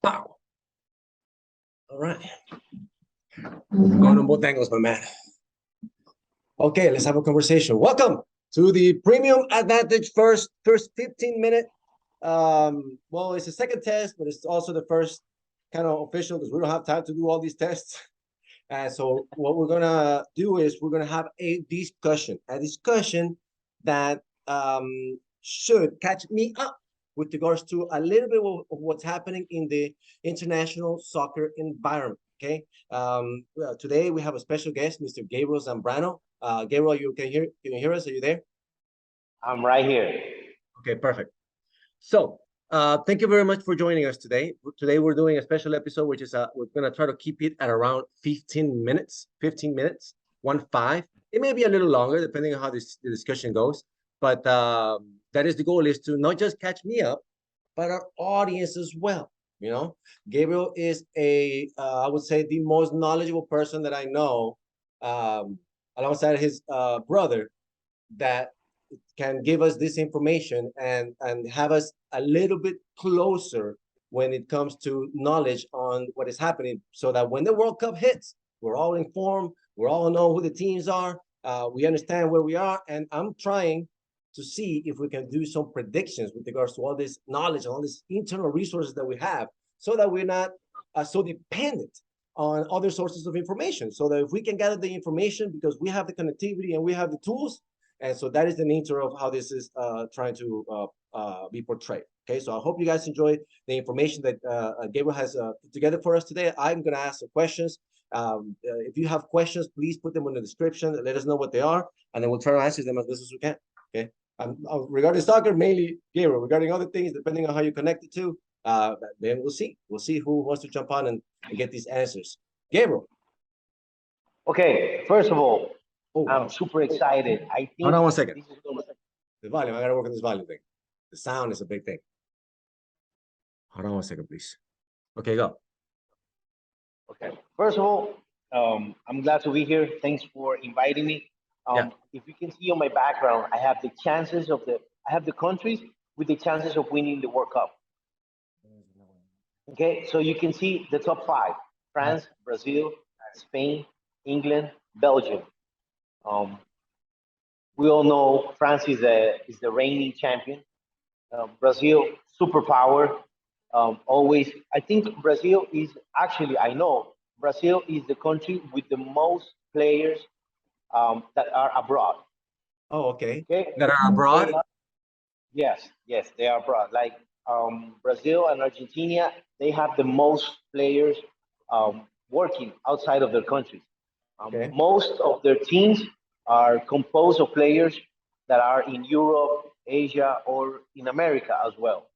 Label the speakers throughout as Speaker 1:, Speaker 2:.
Speaker 1: Pow. All right. Going on both angles, my man. Okay, let's have a conversation. Welcome to the Premium Advantage first 15-minute. Well, it's the second test, but it's also the first kind of official because we don't have time to do all these tests. And so what we're gonna do is we're gonna have a discussion that should catch me up with regards to a little bit of what's happening in the international soccer environment. Okay. Today we have a special guest, Mr. Gabriel Zambrano. Gabriel, can you hear us? Are you there?
Speaker 2: I'm right here.
Speaker 1: Okay, perfect. So thank you very much for joining us today. Today we're doing a special episode, which is we're gonna try to keep it at around 15 minutes, 1-5. It may be a little longer depending on how the discussion goes, but that is the goal, is to not just catch me up, but our audience as well. You know, Gabriel is I would say the most knowledgeable person that I know, alongside his brother, that can give us this information and have us a little bit closer when it comes to knowledge on what is happening, so that when the World Cup hits, we're all informed, we all know who the teams are, we understand where we are, and I'm trying to see if we can do some predictions with regards to all this knowledge, all these internal resources that we have, so that we're not so dependent on other sources of information, so that if we can gather the information because we have the connectivity and we have the tools. And so that is the nature of how this is trying to be portrayed. Okay, so I hope you guys enjoyed the information that Gabriel has put together for us today. I'm going to ask some questions. If you have questions, please put them in the description. Let us know what they are, and then we'll try to answer them as best as we can. Okay. Regarding soccer, mainly Gabriel. Regarding other things, depending on how you connect it to, then we'll see. We'll see who wants to jump on and get these answers. Gabriel.
Speaker 2: Okay, first of all, I'm super excited. I think.
Speaker 1: Hold on one second. The volume. I gotta work on this volume thing. The sound is a big thing. Hold on one second, please. Okay, go.
Speaker 2: Okay. First of all, I'm glad to be here. Thanks for inviting me. If you can see on my background, I have the chances of I have the countries with the chances of winning the World Cup. Okay, so you can see the top 5: France, Brazil, Spain, England, Belgium. We all know France is the reigning champion. Brazil, superpower. Always, I think Brazil is actually, I know Brazil is the country with the most players that are abroad.
Speaker 1: Oh, okay. That are abroad?
Speaker 2: Yes, they are abroad. Like Brazil and Argentina, they have the most players working outside of their countries. Most of their teams are composed of players that are in Europe, Asia, or in America as well.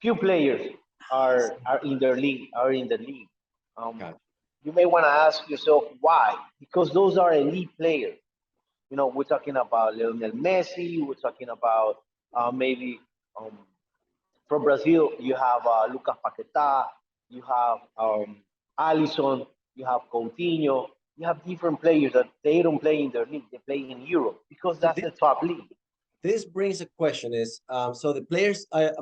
Speaker 2: Few players are in the league. You may want to ask yourself why? Because those are elite players. You know, we're talking about Lionel Messi. We're talking about maybe from Brazil, you have Lucas Paquetá. You have Alisson. You have Coutinho. You have different players that they don't play in their league. They play in Europe because that's the top league.
Speaker 1: This brings a question: is so the players are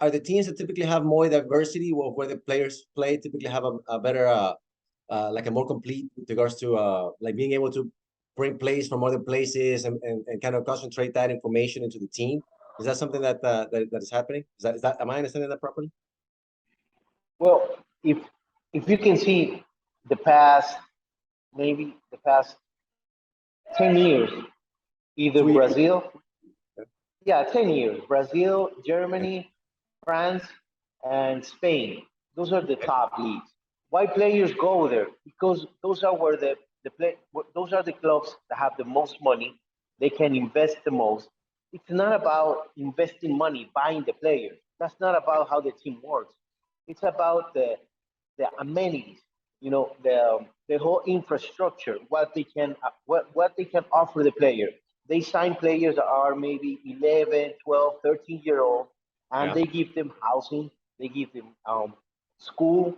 Speaker 1: the teams that typically have more diversity, where the players play typically have a better like a more complete with regards to like being able to bring players from other places and kind of concentrate that information into the team. Is that something that is happening? Is that am I understanding that properly?
Speaker 2: Well, if you can see the past 10 years, either Brazil, 10 years, Brazil, Germany, France, and Spain. Those are the top leagues. Why players go there? Because those are where those are the clubs that have the most money. They can invest the most. It's not about investing money, buying the players. That's not about how the team works. It's about the amenities. You know, the whole infrastructure, what they can offer the player. They sign players that are maybe 11, 12, 13-year-old, and they give them housing, they give them school,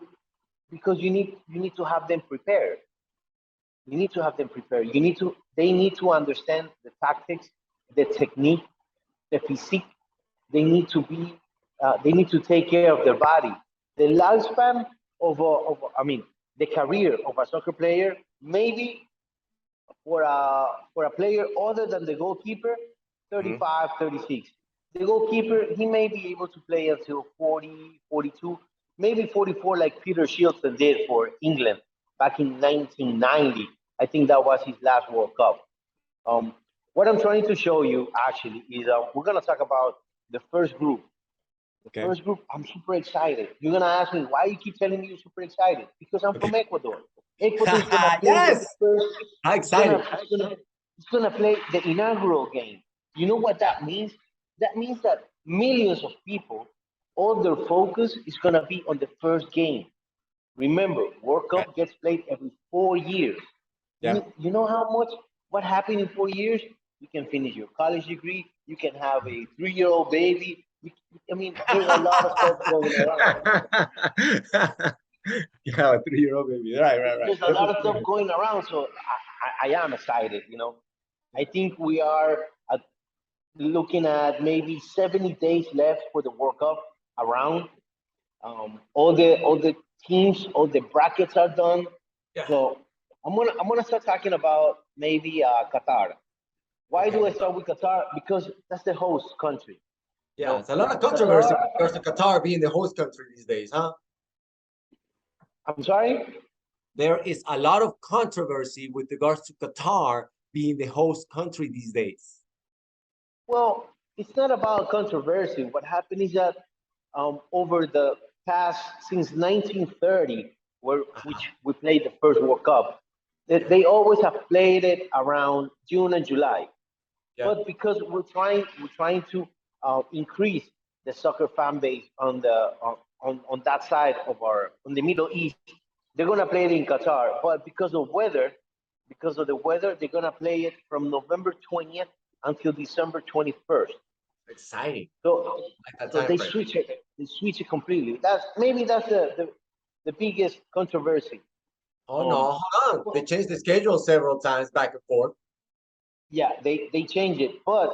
Speaker 2: because you need to have them prepared. You need to have them prepared. They need to understand the tactics, the technique, the physique. They need to take care of their body. The lifespan the career of a soccer player, maybe for a player other than the goalkeeper,
Speaker 1: Mhm.
Speaker 2: 35, 36. The goalkeeper, he may be able to play until 40, 42, maybe 44, like Peter Shilton did for England back in 1990. I think that was his last World Cup. Um, what I'm trying to show you actually is we're going to talk about the first group. The
Speaker 1: Okay.
Speaker 2: first group, I'm super excited. You're going to ask me, why you keep telling me you're super excited? Because I'm
Speaker 1: Okay.
Speaker 2: from Ecuador. Ecuador is going to play the
Speaker 1: Yes,
Speaker 2: first,
Speaker 1: I'm
Speaker 2: it's going to,
Speaker 1: excited.
Speaker 2: it's going to play the inaugural game. You know what that means? That means that millions of people, all their focus is going to be on the first game. Remember, World
Speaker 1: Okay.
Speaker 2: Cup gets played every 4 years.
Speaker 1: Yeah.
Speaker 2: You know how much, what happened in 4 years? You can finish your college degree. You can have a 3-year-old baby. I mean, there's a lot of stuff going around.
Speaker 1: Yeah, a 3-year-old baby. Right, right, right.
Speaker 2: There's a lot of stuff going around. So I am excited, you know. I think we are at, looking at maybe 70 days left for the World Cup around. All the teams, all the brackets are done.
Speaker 1: Yeah.
Speaker 2: So I'm gonna start talking about maybe Qatar. Why
Speaker 1: Okay.
Speaker 2: do I start with Qatar? Because that's the host country. You
Speaker 1: Yeah,
Speaker 2: know,
Speaker 1: it's a lot of controversy
Speaker 2: Qatar.
Speaker 1: with regards to Qatar being the host country these days, huh?
Speaker 2: I'm sorry.
Speaker 1: There is a lot of controversy with regards to Qatar being the host country these days.
Speaker 2: Well, it's not about controversy. What happened is that over the past since 1930, which
Speaker 1: Uh-huh.
Speaker 2: we played the first World Cup,
Speaker 1: Okay.
Speaker 2: they always have played it around June and July.
Speaker 1: Yeah.
Speaker 2: But because we're trying to increase the soccer fan base on that side of our on the Middle East, they're gonna play it in Qatar. But because of the weather, they're gonna play it from November 20th until December 21st.
Speaker 1: Exciting.
Speaker 2: So
Speaker 1: Like that
Speaker 2: so
Speaker 1: time
Speaker 2: they
Speaker 1: frame.
Speaker 2: switch it. They switch it completely. That's the biggest controversy.
Speaker 1: Oh
Speaker 2: Um,
Speaker 1: no, hold on. They changed the schedule several times back and forth.
Speaker 2: yeah, they change it. But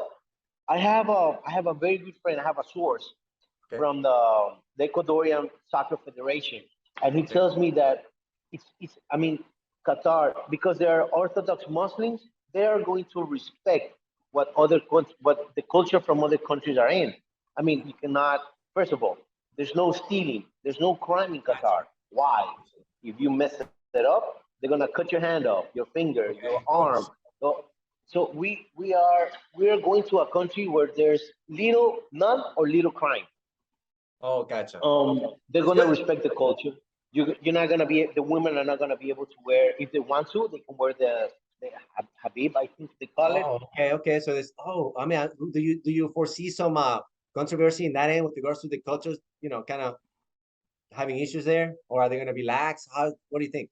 Speaker 2: I have a very good friend. I have a source
Speaker 1: Okay.
Speaker 2: from the Ecuadorian Soccer Federation, and he
Speaker 1: Okay.
Speaker 2: tells me that it's I mean Qatar, because they are Orthodox Muslims, they are going to respect what the culture from other countries are in. I mean, you cannot. First of all, there's no stealing, there's no crime in
Speaker 1: Gotcha.
Speaker 2: Qatar. Why? If you mess it up, they're gonna cut your hand off, your finger, your
Speaker 1: Okay, of
Speaker 2: arm.
Speaker 1: course.
Speaker 2: So, so we are going to a country where there's none or little crime.
Speaker 1: Oh, gotcha.
Speaker 2: They're
Speaker 1: That's
Speaker 2: gonna
Speaker 1: good.
Speaker 2: respect the culture. You're not gonna be the women are not gonna be able to wear, if they want to, they can wear the habib, I think they call it.
Speaker 1: Oh, okay, okay. So this. Oh, I mean, do you foresee some controversy in that end with regards to the cultures? Kind of having issues there, or are they going to be lax? How? What do you think?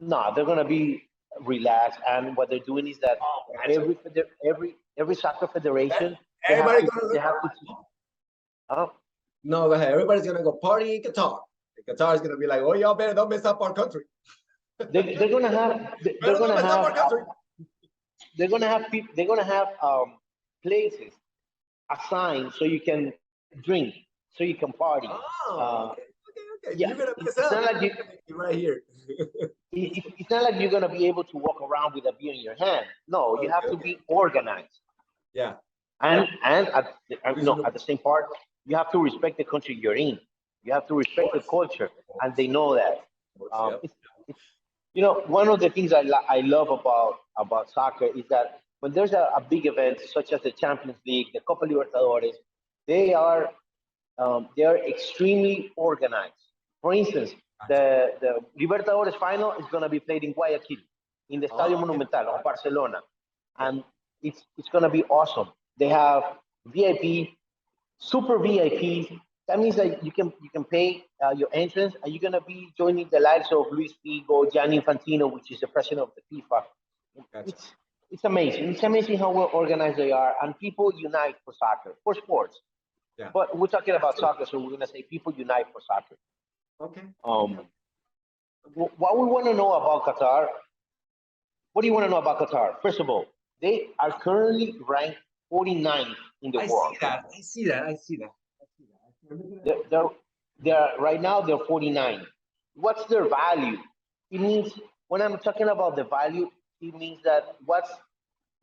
Speaker 2: No, they're gonna be relaxed, and what they're doing is that
Speaker 1: Oh, gotcha.
Speaker 2: every soccer federation, they have
Speaker 1: Everybody
Speaker 2: to
Speaker 1: going
Speaker 2: they
Speaker 1: to.
Speaker 2: have to uh,
Speaker 1: No, go ahead. Everybody's going to go party in Qatar. And Qatar is going to be like, oh, y'all better don't mess up our country.
Speaker 2: they're gonna have they're
Speaker 1: Better don't
Speaker 2: gonna
Speaker 1: mess up
Speaker 2: have
Speaker 1: our country.
Speaker 2: they're gonna have places assigned so you can drink, so you can party.
Speaker 1: Oh,
Speaker 2: Uh,
Speaker 1: okay, okay, okay.
Speaker 2: yeah,
Speaker 1: You're gonna mess
Speaker 2: it's
Speaker 1: up.
Speaker 2: not
Speaker 1: You're
Speaker 2: like
Speaker 1: gonna make it right here.
Speaker 2: it's not like you're gonna be able to walk around with a beer in your hand. No, you have
Speaker 1: Okay,
Speaker 2: to
Speaker 1: okay.
Speaker 2: be organized,
Speaker 1: Yeah.
Speaker 2: and at
Speaker 1: Reasonable.
Speaker 2: the same part, you have to respect the country you're in. You have to
Speaker 1: Of
Speaker 2: respect the
Speaker 1: course.
Speaker 2: culture,
Speaker 1: Of
Speaker 2: and
Speaker 1: course.
Speaker 2: they know that.
Speaker 1: Of course. Yep.
Speaker 2: It's one of the things I love about soccer is that when there's a big event such as the Champions League, the Copa Libertadores, they are they are extremely organized. For instance,
Speaker 1: Gotcha.
Speaker 2: the Libertadores final is going to be played in Guayaquil, in the Estadio
Speaker 1: Oh, okay.
Speaker 2: Monumental of Barcelona,
Speaker 1: Okay.
Speaker 2: and it's going to be awesome. They have VIP, super VIPs. That means that you can pay your entrance, and you're going to be joining the likes of Luis Figo, Gianni Infantino, which is the president of the FIFA.
Speaker 1: Gotcha.
Speaker 2: It's it's amazing. It's amazing how well organized they are, and people unite for soccer, for sports.
Speaker 1: Yeah.
Speaker 2: But we're talking
Speaker 1: That's
Speaker 2: about
Speaker 1: true.
Speaker 2: soccer, so we're gonna say people unite for soccer.
Speaker 1: Okay.
Speaker 2: Um,
Speaker 1: Okay.
Speaker 2: what we want to know about Qatar? What do you want to know about Qatar? First of all, they are currently ranked 49th in the
Speaker 1: I see
Speaker 2: world.
Speaker 1: that. I see that. I see that. I see that. I'm looking at
Speaker 2: They're,
Speaker 1: it.
Speaker 2: they're right now they're 49. What's their value? It means when I'm talking about the value, it means that what's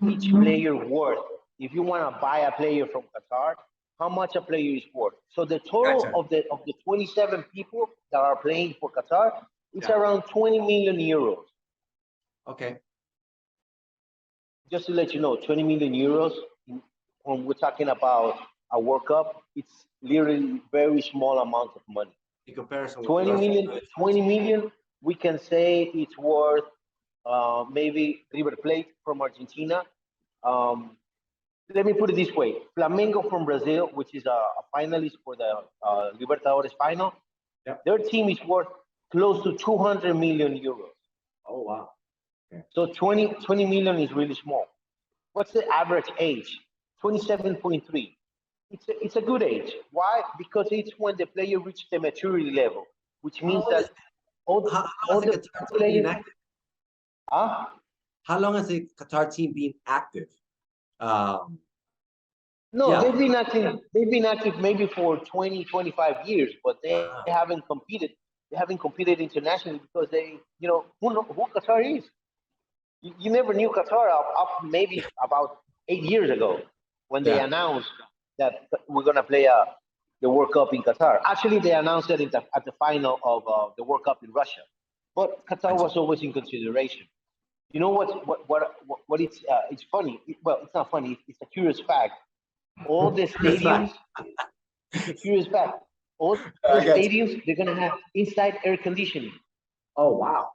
Speaker 2: each player worth. If you want to buy a player from Qatar, how much a player is worth. So the total
Speaker 1: Gotcha.
Speaker 2: of the 27 people that are playing for Qatar, it's around 20 million euros.
Speaker 1: Okay.
Speaker 2: Just to let you know, 20 million euros, when we're talking about a World Cup, it's literally very small amount of money.
Speaker 1: In comparison with
Speaker 2: 20 million, 20 million, we can say it's worth maybe River Plate from Argentina. Let me put it this way: Flamengo from Brazil, which is a finalist for the Libertadores final, their team is worth close to 200 million euros.
Speaker 1: Oh, wow. Okay.
Speaker 2: So 20 million is really small. What's the average age? 27.3. It's a good age. Why? Because it's when the player reaches the maturity level, which means that all
Speaker 1: long
Speaker 2: the players. Huh?
Speaker 1: How long has the Qatar team been active?
Speaker 2: No,
Speaker 1: Yeah.
Speaker 2: they've been active. They've been active maybe for 20, 25 years, but they haven't competed. They haven't competed internationally because they, who Qatar is. You never knew Qatar up maybe about 8 years ago when they announced that we're gonna play the World Cup in Qatar. Actually, they announced it at the final of the World Cup in Russia, but Qatar was always in consideration. You know what it's funny. Well, it's not funny. It's a curious fact. All the stadiums. It's a curious fact. All the stadiums, they're gonna have inside air conditioning.
Speaker 1: Oh, wow.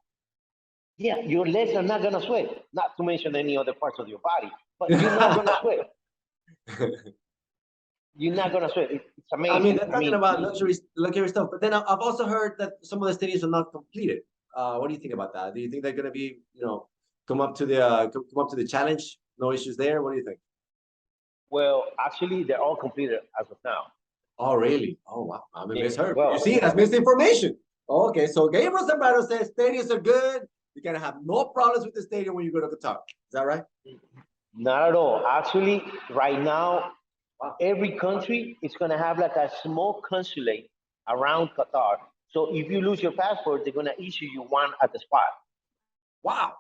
Speaker 2: Yeah, your legs are not gonna sweat. Not to mention any other parts of your body, but you're not gonna sweat. You're not gonna sweat. It's amazing.
Speaker 1: I mean, they're talking about luxury stuff, but then I've also heard that some of the stadiums are not completed. What do you think about that? Do you think they're going to be, come up to the challenge? No issues there. What do you think?
Speaker 2: Well, actually, they're all completed as of now.
Speaker 1: Oh, really? Oh, wow. I mean, misheard.
Speaker 2: Well,
Speaker 1: you see, that's misinformation. Okay, so Gabriel Zambrano says stadiums are good. You're going to have no problems with the stadium when you go to Qatar. Is that right?
Speaker 2: Not at all. Actually, right now, every country is going to have like a small consulate around Qatar. So if you lose your passport, they're going to issue you one at the spot.
Speaker 1: Wow.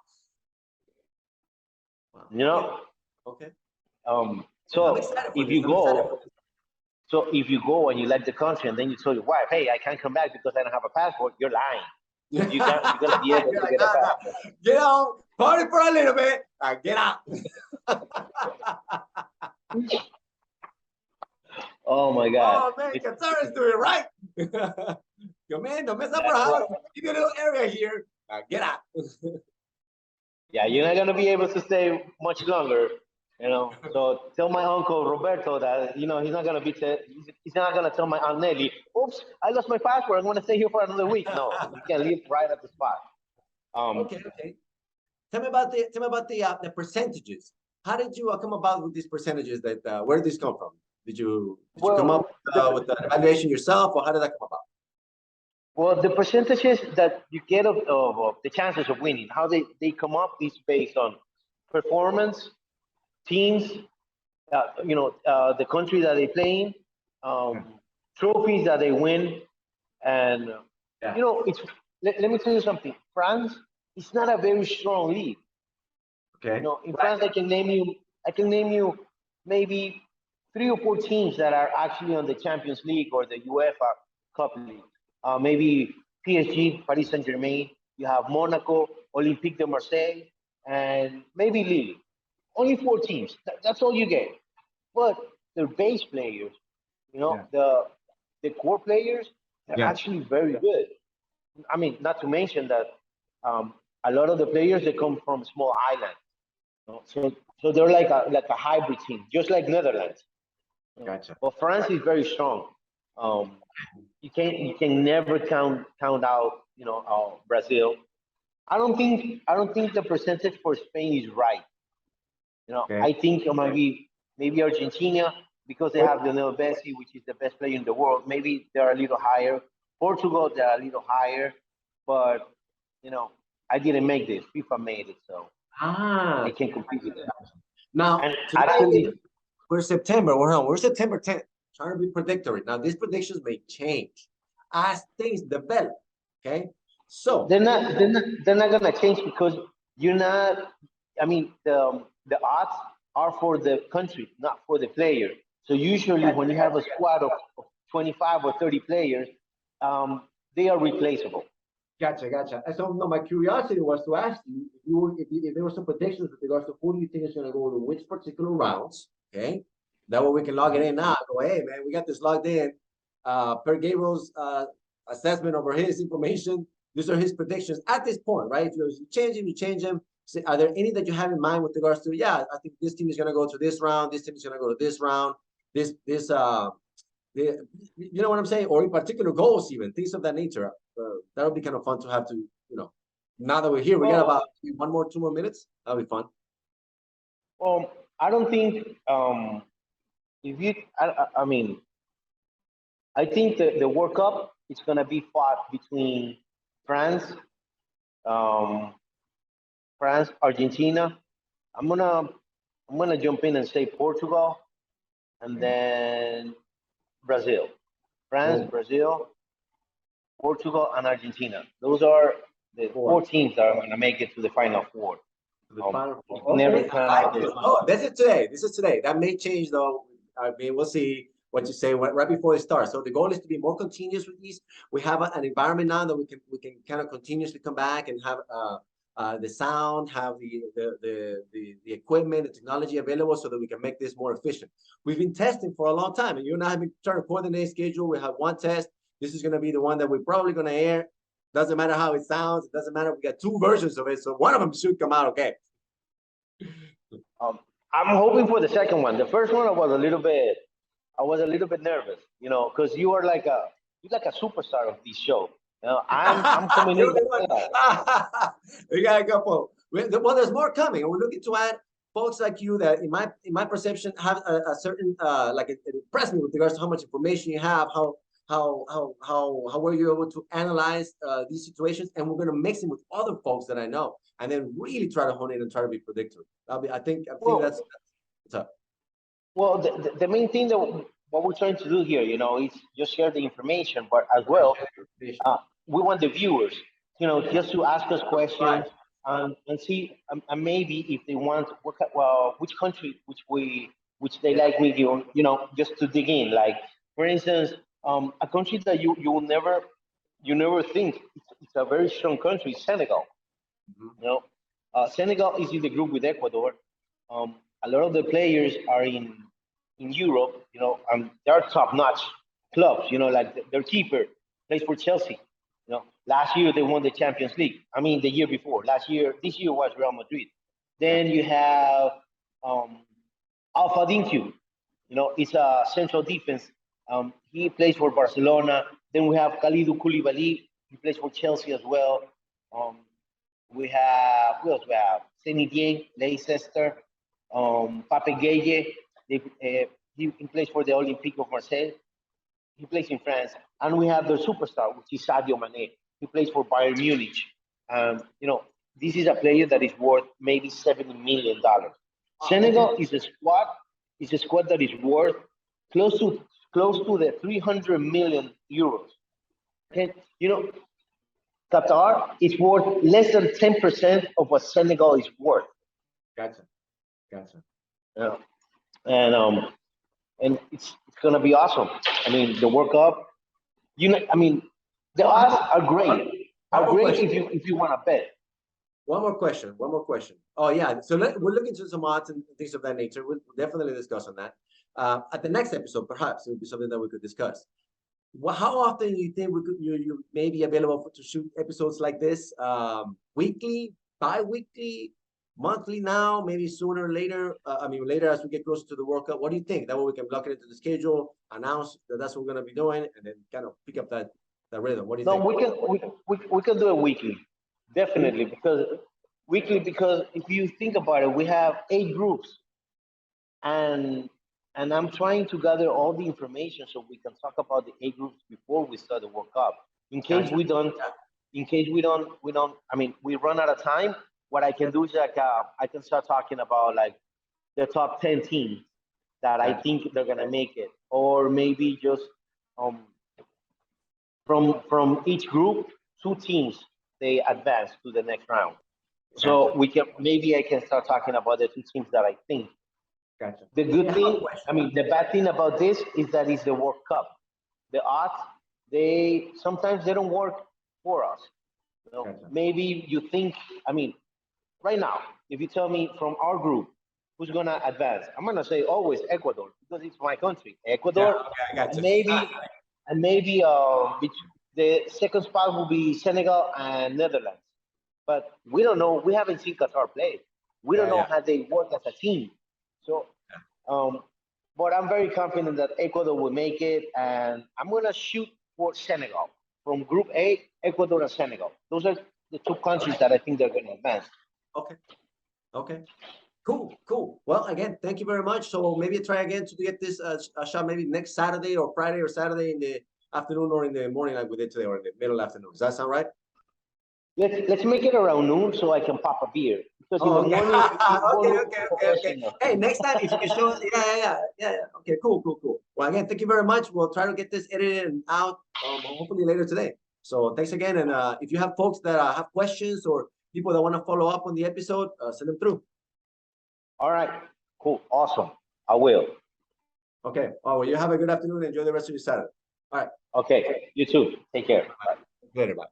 Speaker 1: Okay.
Speaker 2: So if you go, and you like the country, and then you tell your wife, "Hey, I can't come back because I don't have a passport," you're lying. You're gonna be able to get a passport.
Speaker 1: Get out, party for a little bit, get out.
Speaker 2: Oh my God!
Speaker 1: Oh man, Qatar is doing it right. Come in, don't mess up our house. Give you a little area here. Get out.
Speaker 2: Yeah, you're not gonna be able to stay much longer. So tell my uncle Roberto that he's not gonna he's not gonna tell my aunt Nelly, "Oops, I lost my passport. I'm gonna stay here for another week." No, you can leave right at the spot.
Speaker 1: Okay. Tell me about the percentages. How did you come about with these percentages? Where did this come from? Did you come up with the evaluation yourself, or how did that come about?
Speaker 2: Well, the percentages that you get of the chances of winning, how they come up is based on performance, teams, the country that they play in, trophies that they win, and it's. Let me tell you something. France is not a very strong league.
Speaker 1: Okay.
Speaker 2: In France, I can name you maybe 3 or 4 teams that are actually on the Champions League or the UEFA Cup League. Maybe PSG, Paris Saint-Germain. You have Monaco, Olympique de Marseille, and maybe Lille. Only 4 teams. That's all you get. But the base players, the core players, they're actually very good. I mean, not to mention that a lot of the players, they come from small islands. So they're like a hybrid team, just like Netherlands.
Speaker 1: Gotcha.
Speaker 2: But France is very strong. You can never count out Brazil. I don't think the percentage for Spain is right. I think it might be maybe Argentina, because they have Lionel Messi, which is the best player in the world. Maybe they're a little higher. Portugal, they're a little higher, but I didn't make this. FIFA made it, so I can't compete with that.
Speaker 1: Now,
Speaker 2: and
Speaker 1: today,
Speaker 2: actually,
Speaker 1: we're September. We're September 10th. Trying to be predictory. Now, these predictions may change. as things develop. Okay, so
Speaker 2: they're not gonna change because you're not. I mean, the odds are for the country, not for the player. So usually, when you have a squad of 25 or 30 players, they are replaceable.
Speaker 1: Gotcha. And so, no, my curiosity was to ask you if there were some predictions with regards to who do you think is going to go to which particular rounds. Okay, that way we can log it in now. Go, hey man, we got this logged in. Per Gabriel's assessment over his information, these are his predictions at this point, right? If you change them. Say, are there any that you have in mind with regards to? Yeah, I think this team is going to go to this round. This team is going to go to this round. This you know what I'm saying, or in particular goals, even things of that nature. That would be kind of fun to have to, now that we're here, we got about 2 more minutes. That'll be fun.
Speaker 2: I don't think if you. I mean, I think the World Cup is gonna be fought between France, um, Argentina. I'm gonna jump in and say Portugal, and then Brazil. France, Brazil, Portugal, and Argentina. Those are the four teams that are going to make it to the Final Four.
Speaker 1: The Final Four. Okay. This is today. That may change though. I mean, we'll see what you say right before it starts. So the goal is to be more continuous with these. We have an environment now that we can kind of continuously come back and have the sound, have the equipment, the technology available so that we can make this more efficient. We've been testing for a long time, and you and I have been trying to coordinate schedule. We have one test. This is going to be the one that we're probably going to air. Doesn't matter how it sounds. It doesn't matter. We got two versions of it, so one of them should come out okay.
Speaker 2: I'm hoping for the second one. The first one, I was a little bit nervous, because you're like a superstar of this show. I'm coming in.
Speaker 1: We got a couple. Well, there's more coming. We're looking to add folks like you that, in my perception, have a certain it impressed me with regards to how much information you have, how were you able to analyze these situations, and we're going to mix them with other folks that I know, and then really try to hone in and try to be predictive. I think that's tough.
Speaker 2: Well, the main thing that what we're trying to do here, is just share the information, but as well, we want the viewers, just to ask us questions and see, and maybe if they want, which country, which they like with you, just to dig in. Like, for instance, a country that you will never think it's a very strong country, Senegal. Senegal is in the group with Ecuador. A lot of the players are in Europe, they're top-notch clubs. Like their keeper plays for Chelsea. Last year they won the Champions League. I mean, the year before. This year was Real Madrid. Then you have Alpha Dinkyu. It's a central defense. He plays for Barcelona. Then we have Kalidou Koulibaly. He plays for Chelsea as well. We have, who else we have? Senegal, Leicester, Pape Gueye. He plays for the Olympique of Marseille. He plays in France. And we have the superstar, which is Sadio Mane. He plays for Bayern Munich. This is a player that is worth maybe $70 million. Senegal is a squad that is worth close to the 300 million euros. Okay, Qatar is worth less than 10% of what Senegal is worth.
Speaker 1: Gotcha.
Speaker 2: Yeah, and it's gonna be awesome. I mean, the World Cup. The odds are great. If you want to bet.
Speaker 1: One more question. Oh yeah. So we're looking to some odds and things of that nature. We'll definitely discuss on that. At the next episode, perhaps it would be something that we could discuss. How often do you think you may be available to shoot episodes like this? Weekly, bi-weekly, monthly now, maybe sooner or later? Later as we get closer to the World Cup. What do you think? That way we can block it into the schedule, announce that that's what we're going to be doing, and then kind of pick up that rhythm. What do you think?
Speaker 2: We can do it weekly, definitely, because if you think about it, we have 8 groups, and I'm trying to gather all the information so we can talk about the 8 groups before we start the World Cup. In case we don't, we run out of time. What I can do is I can start talking about like the top 10 teams that I think they're gonna make it, or maybe just From each group, 2 teams they advance to the next round. So
Speaker 1: Gotcha.
Speaker 2: we can maybe I can start talking about the 2 teams that I think.
Speaker 1: Gotcha.
Speaker 2: The good
Speaker 1: Yeah, I have a
Speaker 2: thing,
Speaker 1: question.
Speaker 2: I mean, the bad thing about this is that it's the World Cup. The odds, they sometimes they don't work for us. You know,
Speaker 1: Gotcha.
Speaker 2: maybe you think, I mean, right now, if you tell me from our group who's gonna advance, I'm gonna say always Ecuador because it's my country.
Speaker 1: Yeah,
Speaker 2: Ecuador,
Speaker 1: okay, I got
Speaker 2: and
Speaker 1: you.
Speaker 2: maybe the second spot will be Senegal and Netherlands. But we don't know. We haven't seen Qatar play. We don't
Speaker 1: Yeah,
Speaker 2: know
Speaker 1: yeah.
Speaker 2: how they work as a team. So, um, but I'm very confident that Ecuador will make it, and I'm gonna shoot for Senegal from Group A. Ecuador and Senegal. Those are the 2 countries that I think they're gonna advance.
Speaker 1: Okay. Okay. Cool. Cool. Well, again, thank you very much. So maybe try again to get this a shot maybe next Saturday or Friday or Saturday in the afternoon or in the morning like we did today or in the middle afternoon. Does that sound right?
Speaker 2: Let's make it around noon so I can pop a beer because in
Speaker 1: Oh,
Speaker 2: the
Speaker 1: okay.
Speaker 2: morning it won't
Speaker 1: Okay,
Speaker 2: look
Speaker 1: okay, okay, okay.
Speaker 2: professional.
Speaker 1: Hey, next time if you can show us, yeah. Okay, cool, cool, cool. Well, again, thank you very much. We'll try to get this edited and out hopefully later today. So thanks again. And if you have folks that have questions or people that want to follow up on the episode, send them through.
Speaker 2: All right, cool, awesome. I will.
Speaker 1: Okay. Oh, well, you have a good afternoon. Enjoy the rest of your Saturday. All right.
Speaker 2: Okay, you too. Take care. Bye.
Speaker 1: Later. Bye.